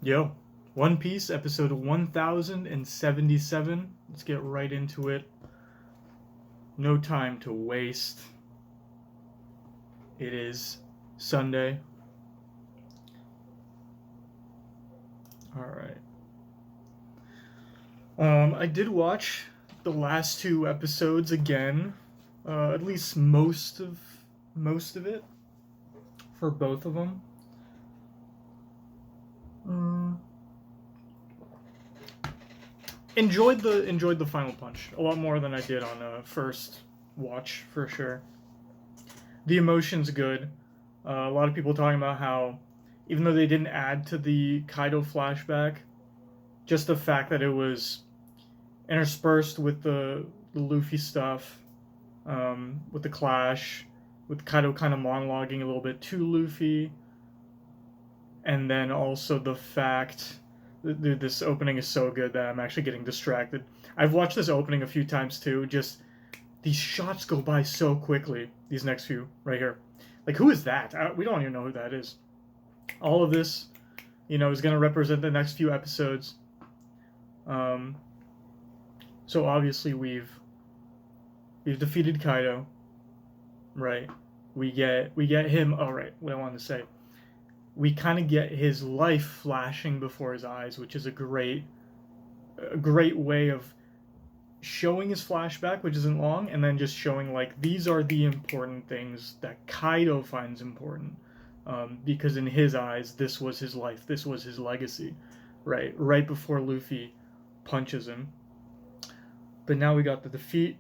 Yo, One Piece, episode 1077. Let's get right into it. No time to waste. It is Sunday. Alright. I did watch the last two episodes again. At least most of it for both of them. Enjoyed the final punch a lot more than I did on first watch for sure. The emotion's good. A lot of people talking about how even though they didn't add to the Kaido flashback, just the fact that it was interspersed with the Luffy stuff, with the clash, with Kaido kind of monologuing a little bit to Luffy, and then also the fact dude, this opening is so good that I'm actually getting distracted. I've watched this opening a few times too. Just these shots go by so quickly. These next few right here, like who is that? We don't even know who that is. All of this, is going to represent the next few episodes. So obviously we've defeated Kaido, right? We get him. All right, what I wanted to say. We kind of get his life flashing before his eyes, which is a great way of showing his flashback, which isn't long, and then just showing like these are the important things that Kaido finds important, because in his eyes this was his life, this was his legacy, right before Luffy punches him. But now we got the defeat,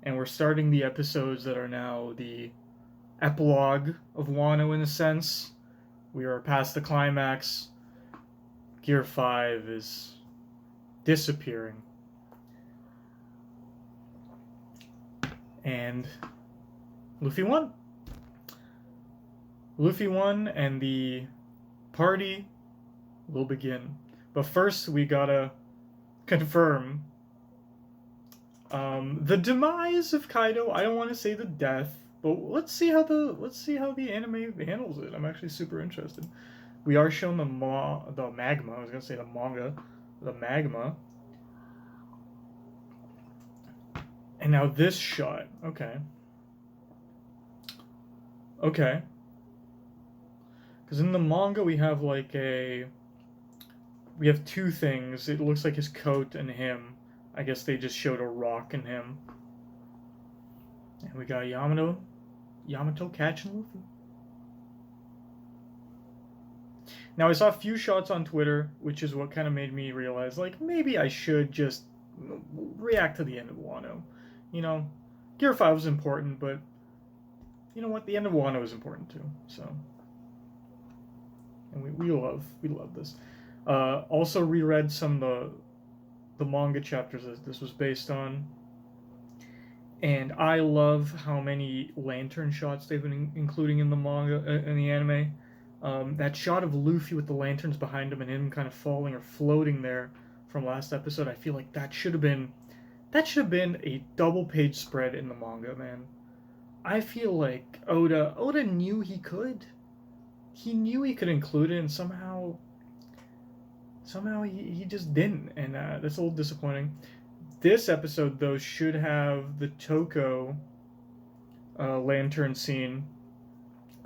and we're starting the episodes that are now the epilogue of Wano in a sense. We are past the climax. Gear 5 is disappearing. And Luffy won. Luffy won, and the party will begin. But first, we gotta confirm the demise of Kaido. I don't want to say the death, but let's see how the anime handles it. I'm actually super interested. We are shown the magma. I was gonna say the manga, the magma. And now this shot. Okay. Because in the manga we have we have two things. It looks like his coat and him. I guess they just showed a rock in him. And we got Yamato catching Luffy. Now I saw a few shots on Twitter, which is what kind of made me realize, like, maybe I should just react to the end of Wano. Gear 5 was important, but you know what? The end of Wano is important too. So, and we love this. Also reread some of the manga chapters that this was based on, and I love how many lantern shots they've been including in the manga, in the anime. That shot of Luffy with the lanterns behind him and him kind of falling or floating there from last episode, I feel like that should have been a double page spread in the manga, man. I feel like Oda knew he could. He knew he could include it, and somehow he just didn't, and that's a little disappointing. This episode, though, should have the Toko lantern scene,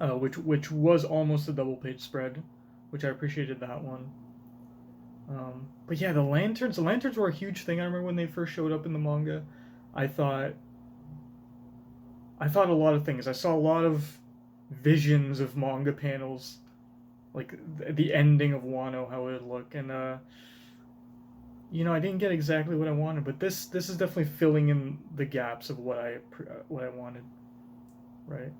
which was almost a double page spread, which I appreciated that one. But yeah, the lanterns were a huge thing. I remember when they first showed up in the manga. I thought a lot of things. I saw a lot of visions of manga panels, like the ending of Wano, how it would look, and I didn't get exactly what I wanted, but this is definitely filling in the gaps of what I wanted, right?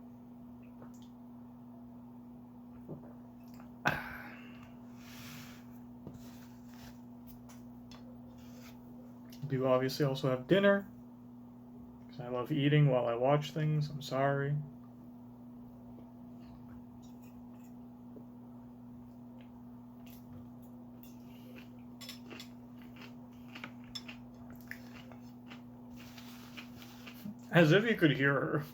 Do obviously also have dinner, because I love eating while I watch things. I'm sorry. As if you could hear her.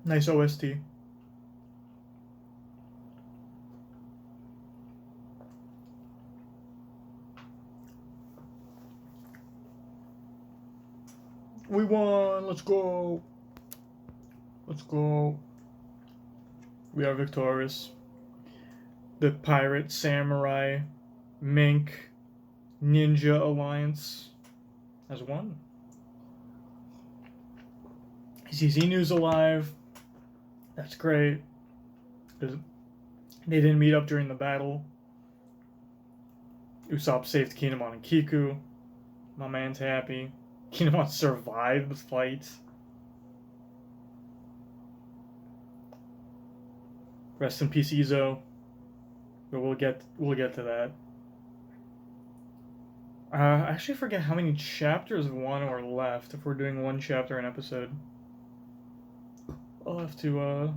Nice OST. We won! Let's go! Let's go. We are victorious. The Pirate Samurai Mink Ninja Alliance has won. Zenu's alive. That's great. They didn't meet up during the battle. Usopp saved Kinemon and Kiku. My man's happy. Kinemon survived the fight. Rest in peace, Izo. But we'll get to that. I actually forget how many chapters of Wano are left. If we're doing one chapter an episode, I'll have to.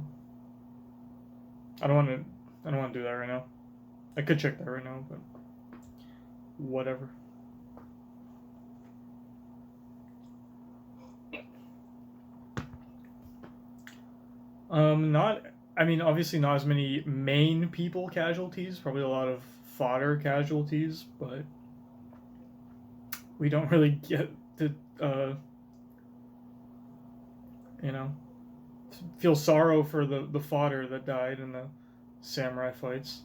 I don't want to do that right now. I could check that right now, but whatever. Obviously not as many main people casualties, probably a lot of fodder casualties, but we don't really get to, feel sorrow for the fodder that died in the samurai fights.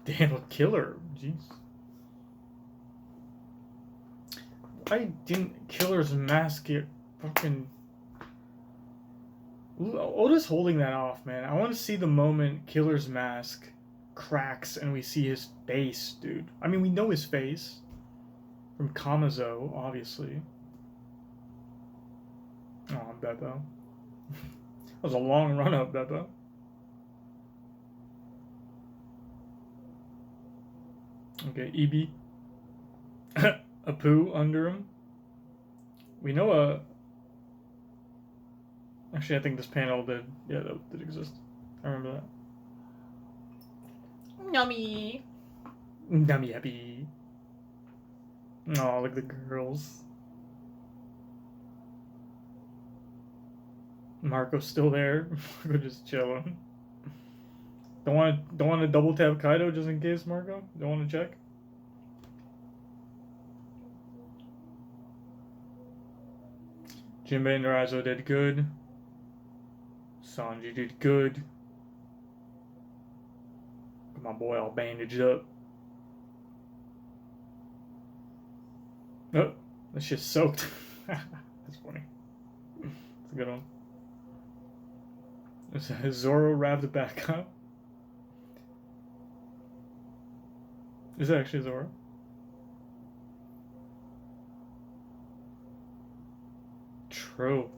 Damn, a killer. Jeez. Why didn't Killer's mask get fucking... Oda's holding that off, man. I want to see the moment Killer's mask cracks and we see his face, dude. I mean, we know his face from Kamazo, obviously. Oh, Beppo. That was a long run-up, Beppo. Okay, Ebi. A poo under him. We know Actually, I think this panel did. Yeah, that did exist. I remember that. Nummy. Nummy happy. Oh, look at the girls. Marco's still there. Marco just chilling. Don't want to double tap Kaido just in case, Marco? Don't want to check? Jinbei and Narazo did good. Sanji did good. Got my boy all bandaged up. Oh, that shit's soaked. That's funny. That's a good one. Is Zoro wrapped back up? Is it actually Zoro? True.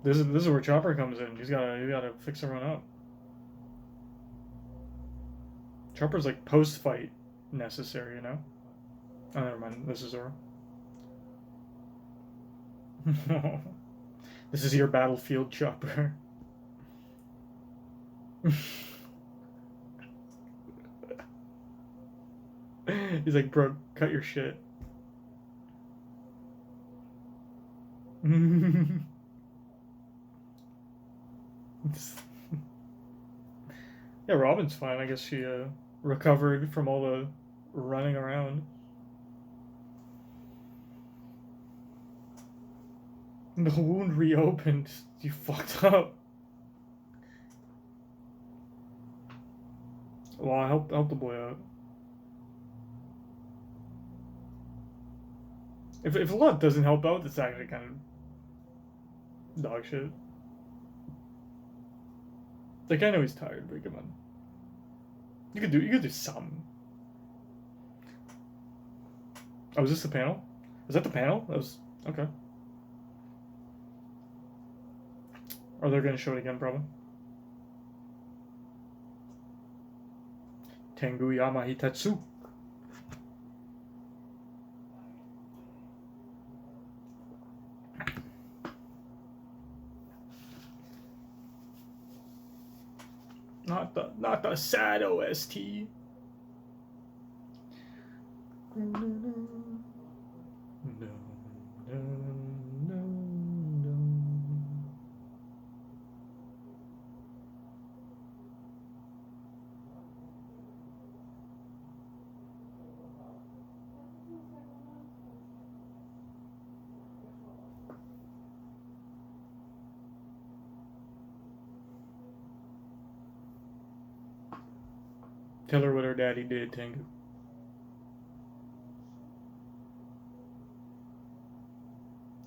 This is where Chopper comes in. He's gotta fix everyone up. Chopper's like post-fight necessary, you know? Oh, never mind. This is Zoro. This is your battlefield, Chopper. He's like, bro, cut your shit. Yeah, Robin's fine. I guess she recovered from all the running around. The wound reopened. You fucked up. Well, help the boy out. If a lot doesn't help out, it's actually kind of dog shit. Like, I know he's tired, but come on. You could do some. Oh, is this the panel? Is that the panel? That was okay. Or they're gonna show it again, probably. Tenguyama Hitatsu. Not the sad OST. No. Tell her what her daddy did, Tengu.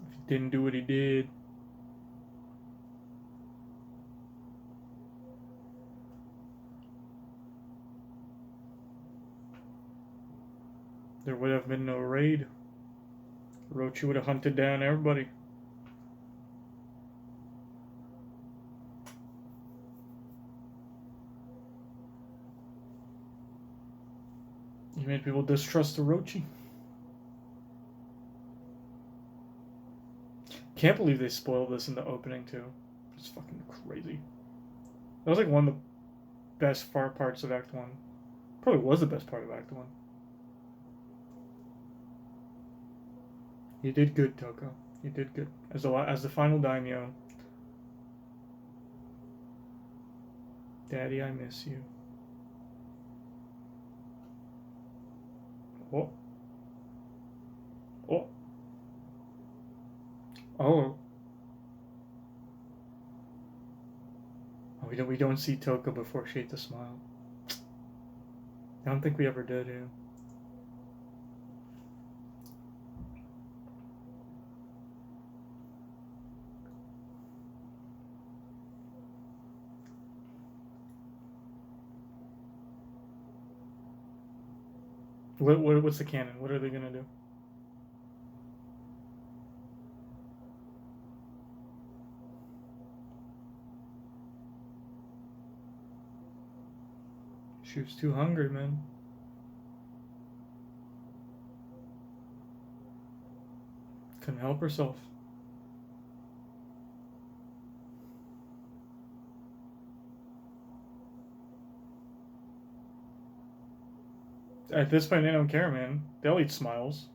If he didn't do what he did, there would have been no raid. Orochi would have hunted down everybody. You made people distrust Orochi. Can't believe they spoiled this in the opening too. It's fucking crazy. That was like one of the best parts of Act 1. Probably was the best part of Act 1. You did good, Toko. You did good. As the final daimyo. Daddy, I miss you. Oh. Oh. Oh. We don't see Toko before she ate the smile. I don't think we ever did, yeah. What's the canon? What are they gonna do? She was too hungry, man. Couldn't help herself. At this point, they don't care, man. They'll eat smiles.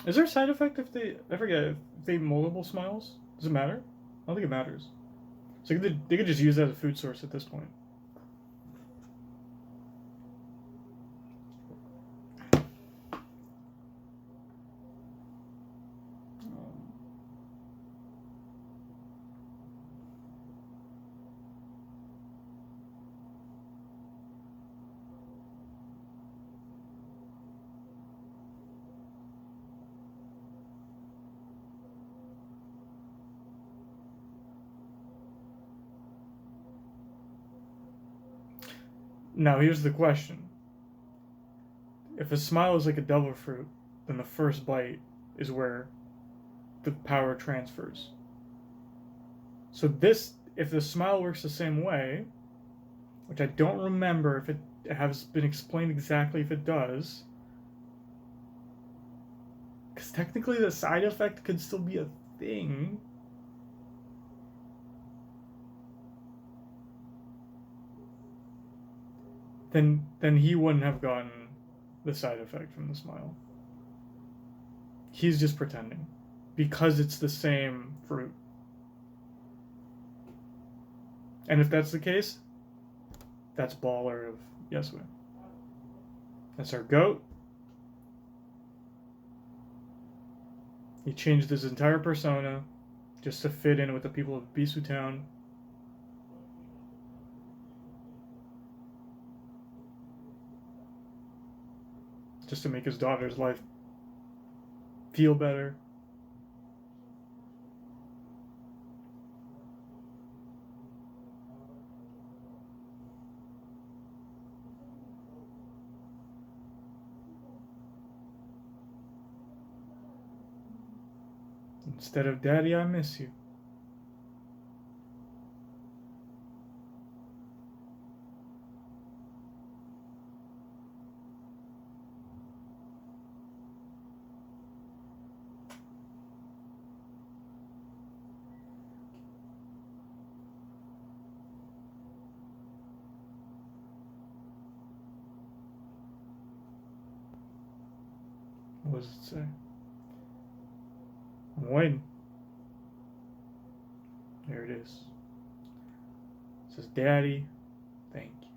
Is there a side effect if they... I forget. If they eat multiple smiles? Does it matter? I don't think it matters. So they could just use that as a food source at this point. Now, here's the question. If a smile is like a devil fruit, then the first bite is where the power transfers. So if the smile works the same way, which I don't remember if it has been explained exactly if it does, because technically the side effect could still be a thing. Then he wouldn't have gotten the side effect from the smile. He's just pretending. Because it's the same fruit. And if that's the case, that's baller of Yesue. That's our GOAT. He changed his entire persona just to fit in with the people of Bisu Town. Just to make his daughter's life feel better. Instead of Daddy, I miss you. What does it say? I'm waiting. There it is. It says, Daddy, thank you.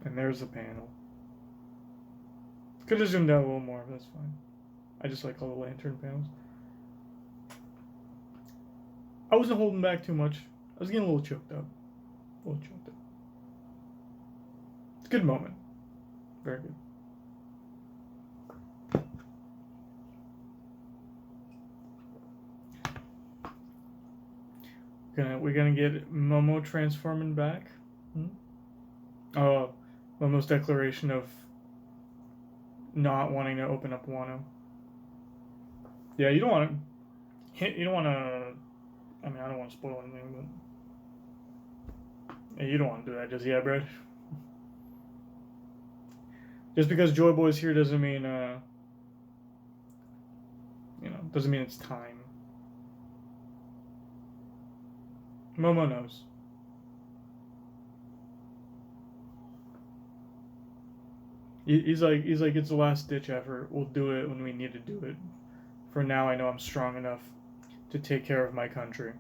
And there's the panel. Could have zoomed out a little more, but that's fine. I just like all the lantern panels. I wasn't holding back too much. I was getting a little choked up. It's a good moment. Very good. We're gonna get Momo transforming back. Oh, Momo's declaration of not wanting to open up Wano. Yeah, you don't want to. You don't want to. I mean, I don't want to spoil anything, but yeah, you don't want to do that just yet, bro. Just because Joy Boy's here doesn't mean, doesn't mean it's time. Momo knows. He's like, it's the last ditch effort. We'll do it when we need to do it. For now, I know I'm strong enough to take care of my country.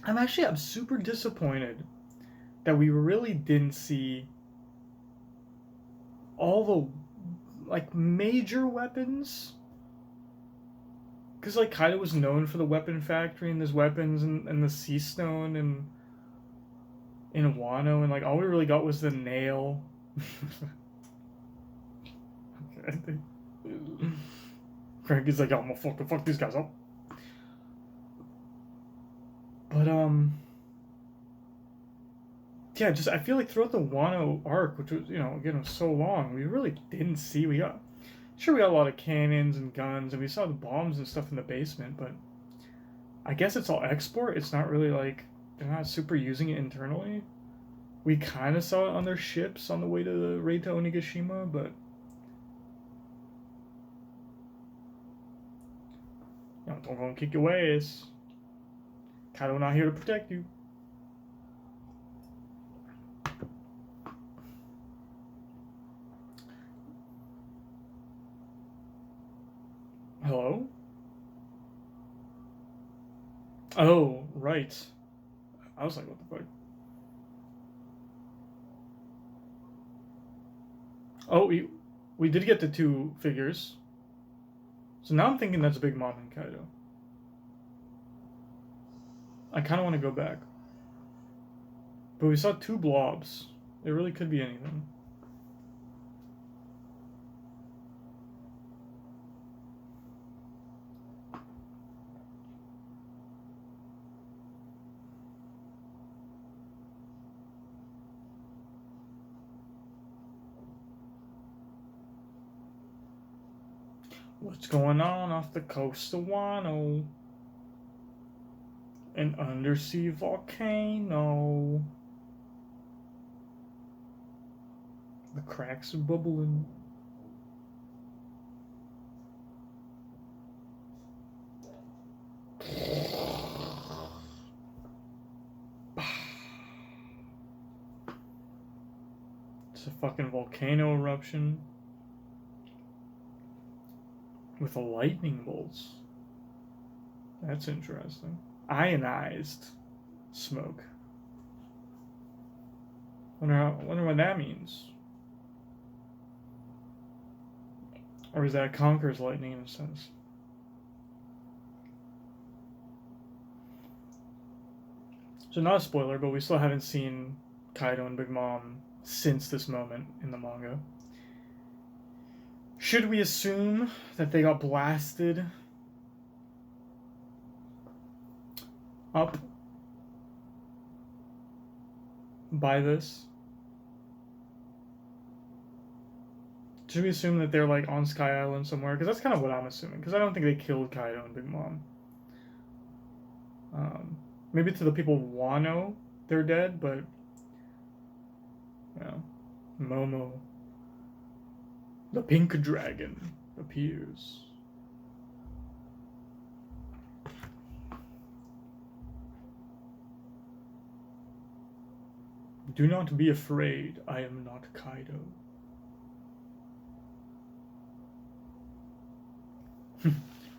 I'm super disappointed that we really didn't see all the, like, major weapons. Because, like, Kaido was known for the weapon factory and his weapons and the sea stone and in Wano, and, like, all we really got was the nail. Craig is like, oh, I'm gonna fuck these guys up. But, yeah, I feel like throughout the Wano arc, which was, again, was so long, we really didn't see, we got a lot of cannons and guns, and we saw the bombs and stuff in the basement, but I guess it's all export. It's not really, like, they're not super using it internally. We kind of saw it on their ships on the way to the raid to Onigashima, but don't go and kick your ass. Kaido not here to protect you. Hello? Oh, right. I was like, what the fuck? Oh, we did get the 2 figures. So now I'm thinking that's Big Mom and Kaido. I kind of want to go back. But we saw 2 blobs. It really could be anything. What's going on off the coast of Wano? An undersea volcano. The cracks are bubbling. It's a fucking volcano eruption. With a lightning bolts. That's interesting. Ionized smoke. Wonder what that means. Or is that Conqueror's lightning in a sense? So not a spoiler, but we still haven't seen Kaido and Big Mom since this moment in the manga. Should we assume that they got blasted up by this? Should we assume that they're, like, on Sky Island somewhere? Because that's kind of what I'm assuming. Because I don't think they killed Kaido and Big Mom. Maybe to the people of Wano, they're dead, but Momo, the pink dragon, appears. Do not be afraid, I am not Kaido.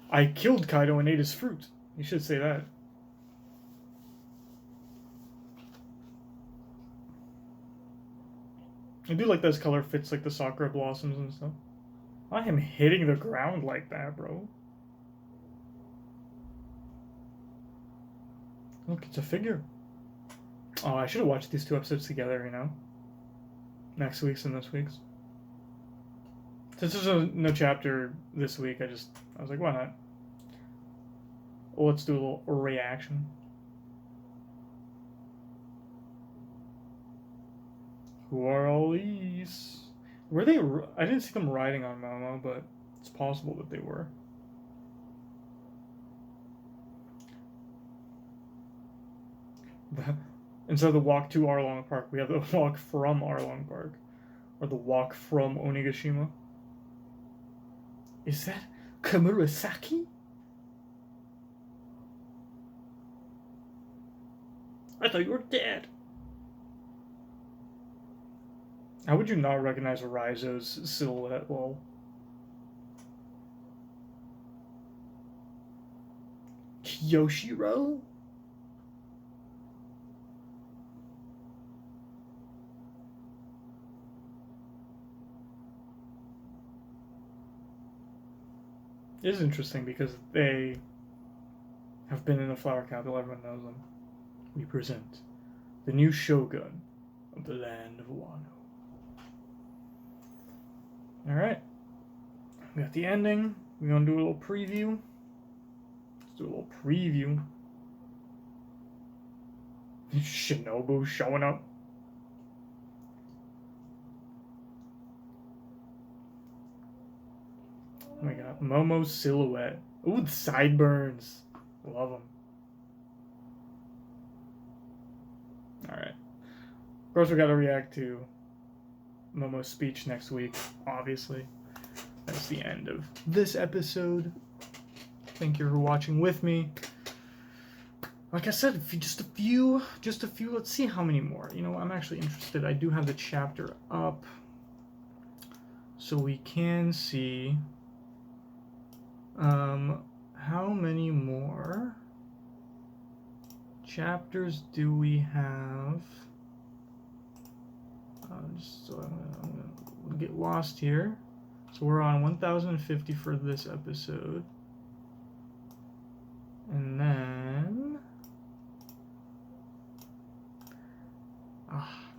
I killed Kaido and ate his fruit. You should say that. I do like this color fits like the sakura blossoms and stuff. I am hitting the ground like that, bro. Look, it's a figure. Oh, I should have watched these 2 episodes together, you know? Next week's and this week's. Since there's no chapter this week, I was like, why not? Well, let's do a little reaction. Who are all these? Were they? I didn't see them riding on Momo, but it's possible that they were. Instead of the walk to Arlong Park, we have the walk from Arlong Park. Or the walk from Onigashima. Is that Kamurasaki? I thought you were dead. How would you not recognize Raizo's silhouette, lol? Yoshiro? It is interesting because they have been in the flower capital, everyone knows them. We present the new shogun of the land of Wano. Alright. We got the ending. We're going to do a little preview. Let's do a little preview. Shinobu showing up. We got Momo's silhouette. Ooh, the sideburns. Love them. Alright. Of course, we gotta react to Momo's speech next week, obviously. That's the end of this episode. Thank you for watching with me. Like I said, just a few. Let's see how many more. You know, I'm actually interested. I do have the chapter up, so we can see how many more chapters do we have? Just so I'm gonna get lost here. So we're on 1050 for this episode, and then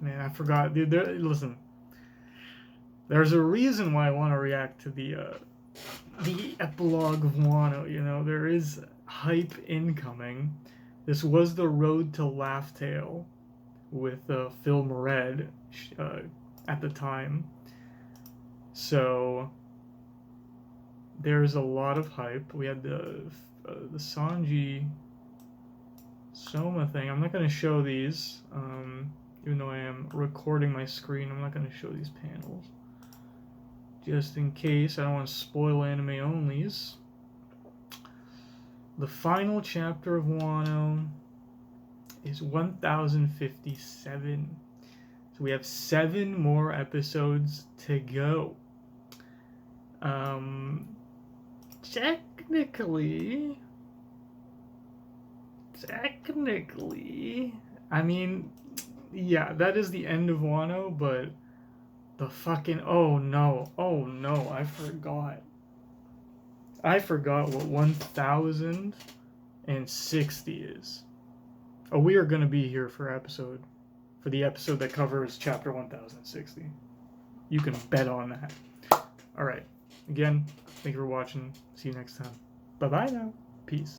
man, I forgot. Dude, listen, there's a reason why I want to react to the epilogue of Wano. You know, there is hype incoming. This was the Road to Laugh Tale with Phil Moret at the time. So there's a lot of hype. We had the Sanji Soma thing. I'm not going to show these, even though I am recording my screen. I'm not going to show these panels, just in case. I don't want to spoil anime onlys. The final chapter of Wano is 1057. So we have 7 more episodes to go. Technically, I mean, yeah, that is the end of Wano, but the fucking, oh no, I forgot what 1060 is. Oh, we are going to be here for the episode that covers chapter 1060. You can bet on that. Alright, again, thank you for watching. See you next time. Bye-bye now. Peace.